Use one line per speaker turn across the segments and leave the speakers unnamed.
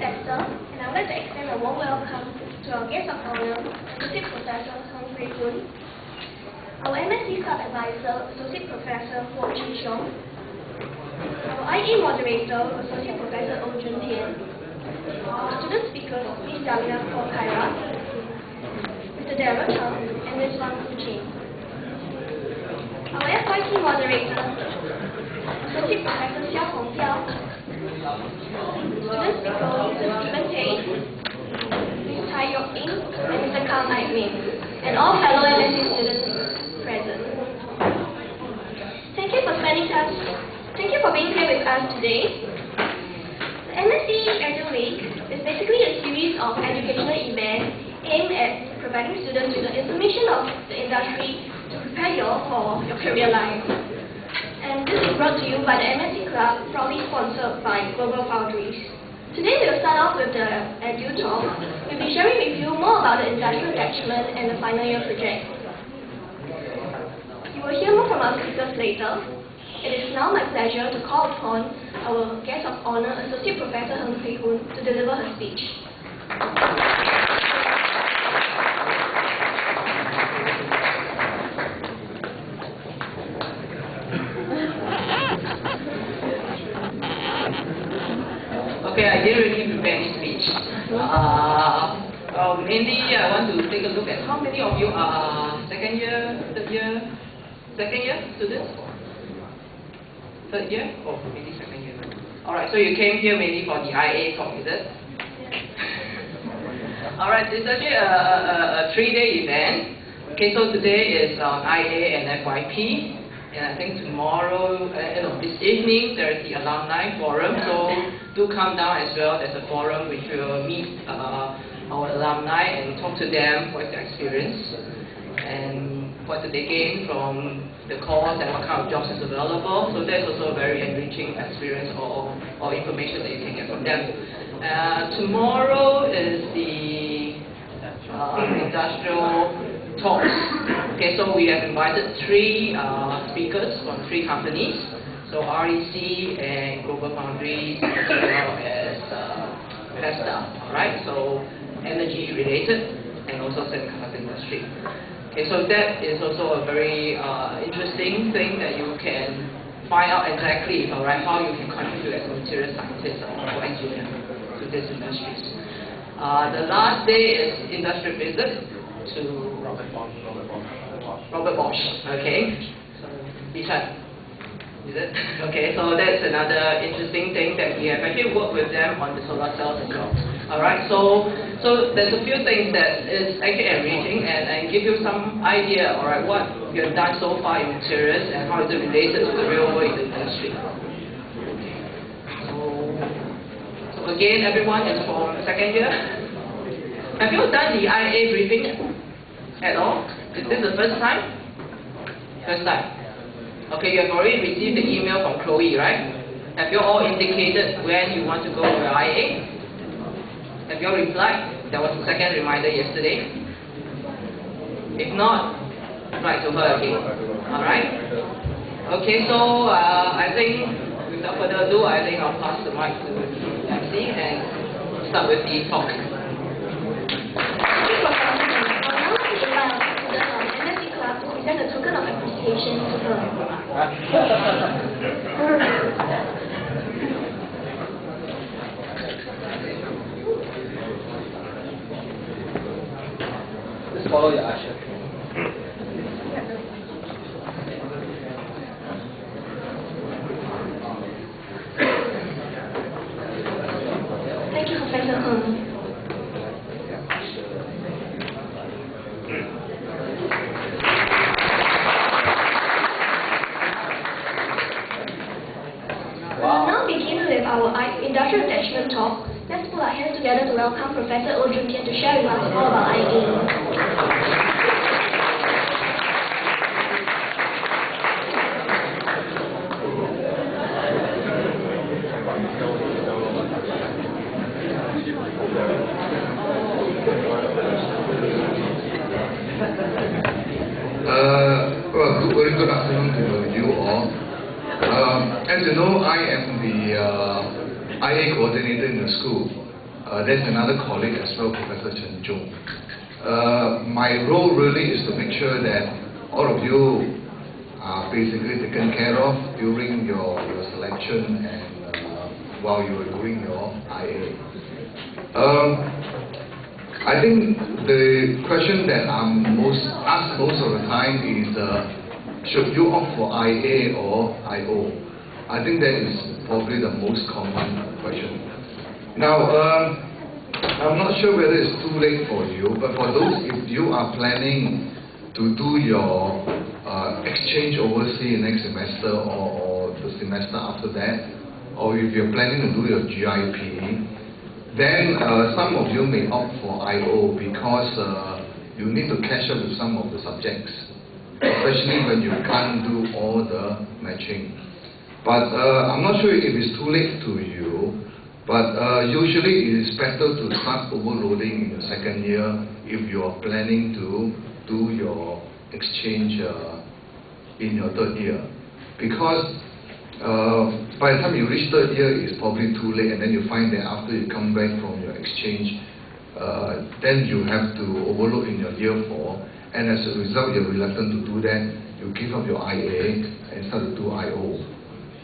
Esther, and I would like to extend a warm welcome to our guest of honor, Associate Professor Heng Hui-Kun, our MSE Club Advisor, Associate Professor Huo Chi-Xiong, our IA Moderator, Associate Professor Oh Jun-Tian, our student speakers, Ms. Dahlia Kaira, Mr. Darrell Chang, and Ms. Wang Fu-Chin. Our FYP Moderator, Associate Professor Xia Hongbiao, student speaker, Mr. Stephen Tay, Ms. Tai Yok Ing, and Mr. Kang Ai Ming, and all fellow MSE students present. Thank you for being here with us today. The MSE Eduweek is basically a series of educational events aimed at providing students with the information of the industry to prepare you for your career life. And this is brought to you by the MSE Club, proudly sponsored by Global Foundries. Today we will start off with the Edu Talk. We'll be sharing with you more about the industrial attachment and the final year project. You will hear more from our speakers later. It is now my pleasure to call upon our guest of honor, Associate Professor Heng Hui-Kun, to deliver her speech.
Okay, I didn't really prepare any speech. Mainly, I want to take a look at how many of you are second year, third year, second year students? Third year? Oh, maybe second year. Alright, so you came here mainly for the IA talk, is it? Alright, it's actually a 3-day event. Okay, so today is IA and FYP. And I think tomorrow, this evening, there is the alumni forum. So do come down as well. There's a forum which will meet our alumni and talk to them what their experience and what did they gain from the course and what kind of jobs is available. So that's also a very enriching experience or information that you can get from them. Tomorrow is the industrial talks. Okay, so we have invited 3 speakers from 3 companies. So REC and Global Foundries as well as Vesta. Alright, so energy related and also semiconductor industry. Okay, so that is also a very interesting thing that you can find out exactly, alright, how you can contribute as a material scientist or engineer to these industries. The last day is industrial visit to Robert Bosch. Okay, so Bichan, is it? Okay, so that's another interesting thing that we have actually worked with them on the solar cells as well. Alright, so there's a few things that is actually enriching and give you some idea, alright, what you have done so far in materials and how is it related to the real world industry. So again, everyone is from second year. Have you done the IA briefing at all? Is this the first time? First time. Okay, you have already received the email from Chloe, right? Have you all indicated when you want to go for IA? Have you all replied? There was a second reminder yesterday. If not, write to her again. Alright? Okay, so I think without further ado, I think I'll pass the mic to MC and start with the talk.
Present a token of appreciation to her.
Just follow your usher.
Thank you, Professor Heng. Our industrial attachment talk. Let's put our hands together to welcome Professor Oh Jun-Tian to share with us all about IA.
Well, very good afternoon to you all. As you know, I am the IA coordinator in the school. there's another colleague as well, Professor Chen Zhong. My role really is to make sure that all of you are basically taken care of during your selection and while you are doing your IA. I think the question that I'm asked most of the time is, should you opt for IA or IO? I think that is probably the most common question. Now, I'm not sure whether it's too late for you, but for those, if you are planning to do your exchange overseas next semester or the semester after that, or if you're planning to do your GIP, then some of you may opt for IO because you need to catch up with some of the subjects, especially when you can't do all the matching. But I'm not sure if it's too late to you, but usually it is better to start overloading in the second year if you are planning to do your exchange in your third year. Because by the time you reach third year, it's probably too late, and then you find that after you come back from your exchange, then you have to overload in your year 4, and as a result, you're reluctant to do that. You give up your IA and start to do IO.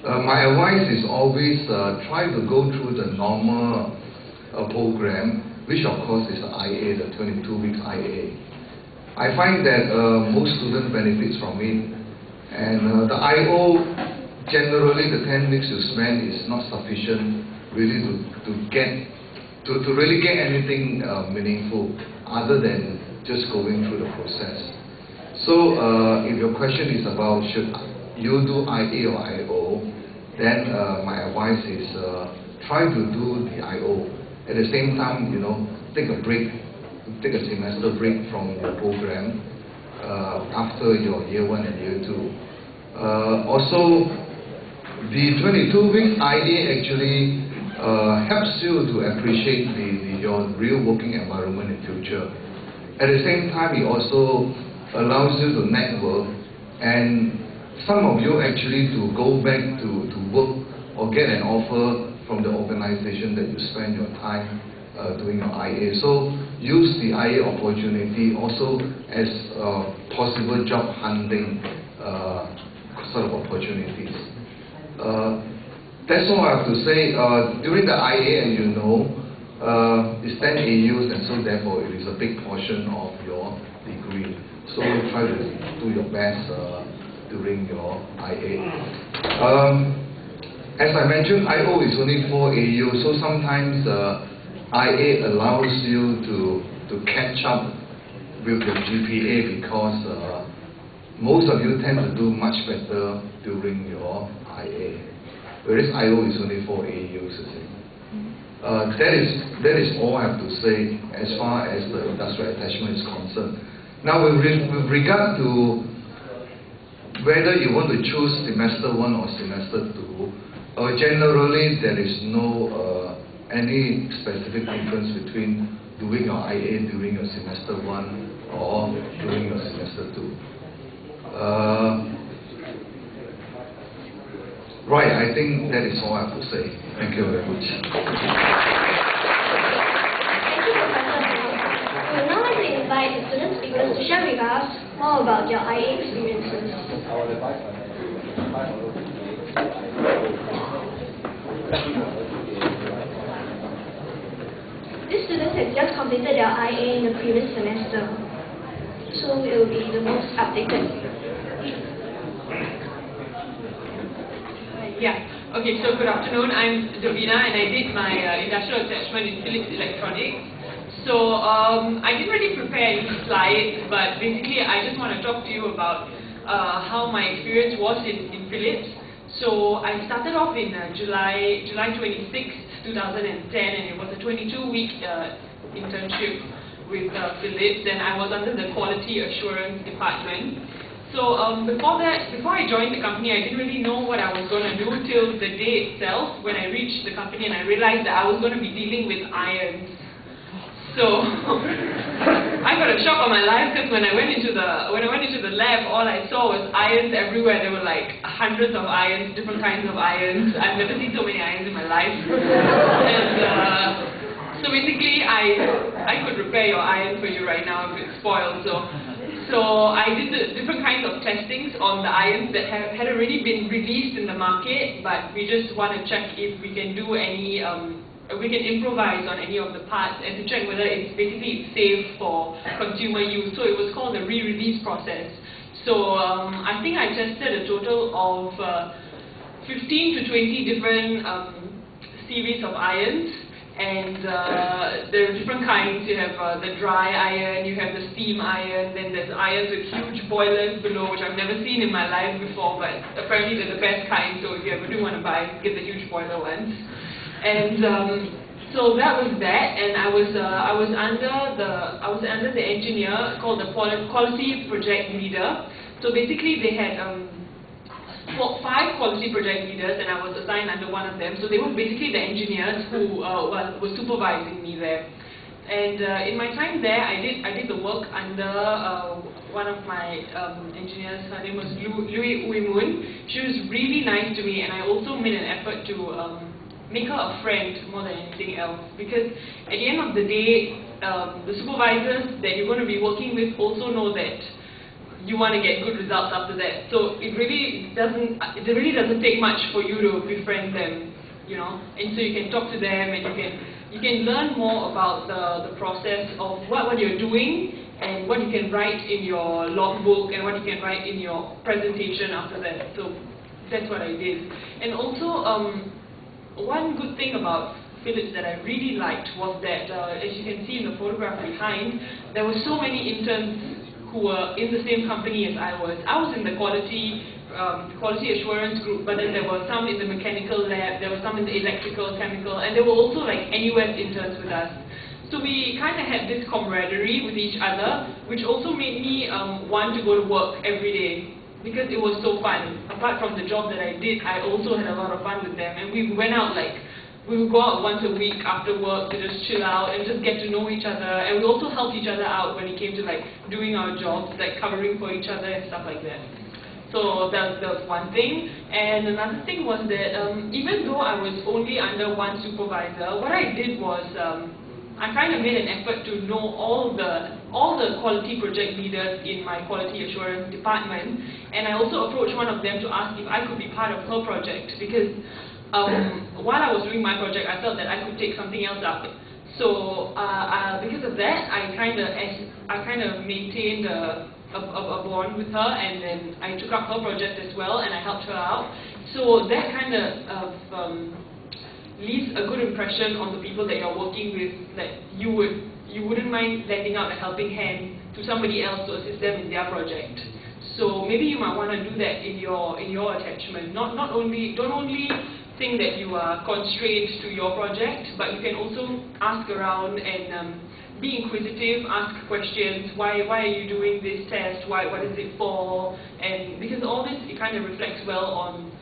My advice is always try to go through the normal program, which of course is the IA, the 22 weeks IA. I find that most students benefit from it, and the IO, generally the 10 weeks you spend is not sufficient really to really get anything meaningful other than just going through the process. So if your question is about should you do IA or IO, then my advice is try to do the IO. At the same time, take a break, take a semester break from your program after your year 1 and year 2. Also, the 22 weeks IA actually helps you to appreciate your real working environment in future. At the same time, it also allows you to network, and some of you actually to go back to work or get an offer from the organization that you spend your time doing your IA. So use the IA opportunity also as possible job hunting sort of opportunities. That's all I have to say. During the IA, and it's 10 AUs, and so therefore it is a big portion of your degree. So try to do your best during your IA. As I mentioned, IO is only 4 AU, so sometimes IA allows you to catch up with your GPA because most of you tend to do much better during your IA, whereas IO is only 4 AUs. That is all I have to say as far as the industrial attachment is concerned. Now, with regard to whether you want to choose semester 1 or semester 2, generally there is no any specific difference between doing your IA during your semester 1 or during your semester 2. Right, I think that is all I have to say. Thank you very much.
Thank you, Professor. We would now like to invite the student speakers to share with us more about your IA experiences. These students have just completed their IA in the previous semester, so it will be the most updated.
Yeah. Okay, so good afternoon. I'm Davina, and I did my industrial attachment in Philips Electronics. So I didn't really prepare any slides, but basically I just want to talk to you about how my experience was in Philips. So I started off in July 26, 2010, and it was a 22-week internship with Philips, and I was under the quality assurance department. So before I joined the company, I didn't really know what I was going to do till the day itself when I reached the company and I realized that I was going to be dealing with irons. So I got a shock of my life because when I went into the lab, all I saw was irons everywhere. There were like hundreds of irons, different kinds of irons. I've never seen so many irons in my life. And So basically, I could repair your iron for you right now if it's spoiled. So I did the different kinds of testings on the irons that had already been released in the market, but we just want to check if we can do any, we can improvise on any of the parts and to check whether it's basically safe for consumer use. So it was called the re-release process. So I think I tested a total of 15 to 20 different series of irons, and there are different kinds. You have the dry iron, you have the steam iron, then there's irons with huge boilers below, which I've never seen in my life before, but apparently they're the best kind, so if you ever do want to buy, get the huge boiler ones. And so that was that, and I was under the engineer called the quality project leader. So basically they had 5 quality project leaders, and I was assigned under one of them. So they were basically the engineers who were supervising me there. And in my time there, I did the work under one of my engineers. Her name was Lui Uimun. She was really nice to me, and I also made an effort to make her a friend more than anything else. Because at the end of the day, the supervisors that you're going to be working with also know that you want to get good results after that. So it really doesn't take much for you to befriend them, you know. And so you can talk to them, and you can learn more about the process of what you're doing, and what you can write in your logbook, and what you can write in your presentation after that. So that's what I did. And also one good thing about Philips that I really liked was that, as you can see in the photograph behind, there were so many interns who were in the same company as I was. I was in the quality assurance group, but then there were some in the mechanical lab, there were some in the electrical, chemical, and there were also like NUS interns with us. So we kind of had this camaraderie with each other, which also made me want to go to work every day, because it was so fun. Apart from the job that I did, I also had a lot of fun with them, and we went out we would go out once a week after work to just chill out and just get to know each other, and we also helped each other out when it came to doing our jobs, covering for each other and stuff like that. So that was one thing. And another thing was that even though I was only under one supervisor, what I did was I kind of made an effort to know all the quality project leaders in my quality assurance department, and I also approached one of them to ask if I could be part of her project, because while I was doing my project, I felt that I could take something else up. So because of that, I kind of maintained a bond with her, and then I took up her project as well, and I helped her out. So that kind of leaves a good impression on the people that you're working with, that you wouldn't mind lending out a helping hand to somebody else to assist them in their project. So maybe you might want to do that in your attachment. Don't only think that you are constrained to your project, but you can also ask around and be inquisitive, ask questions. Why are you doing this test? What is it for? And because all this, it kind of reflects well on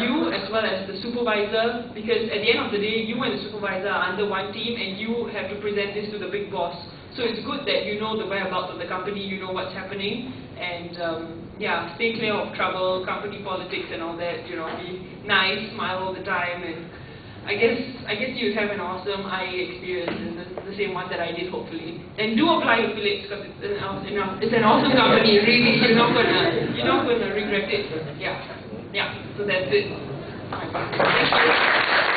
you as well as the supervisor, because at the end of the day, you and the supervisor are under one team, and you have to present this to the big boss. So it's good that you know the whereabouts of the company, you know what's happening, and yeah, stay clear of trouble, company politics and all that, you know, be nice, smile all the time, and I guess you'd have an awesome IE experience, and the same one that I did, hopefully. And do apply to Philips, because it's an awesome company, really. You're not gonna regret it. Yeah. So that's it. Thank you.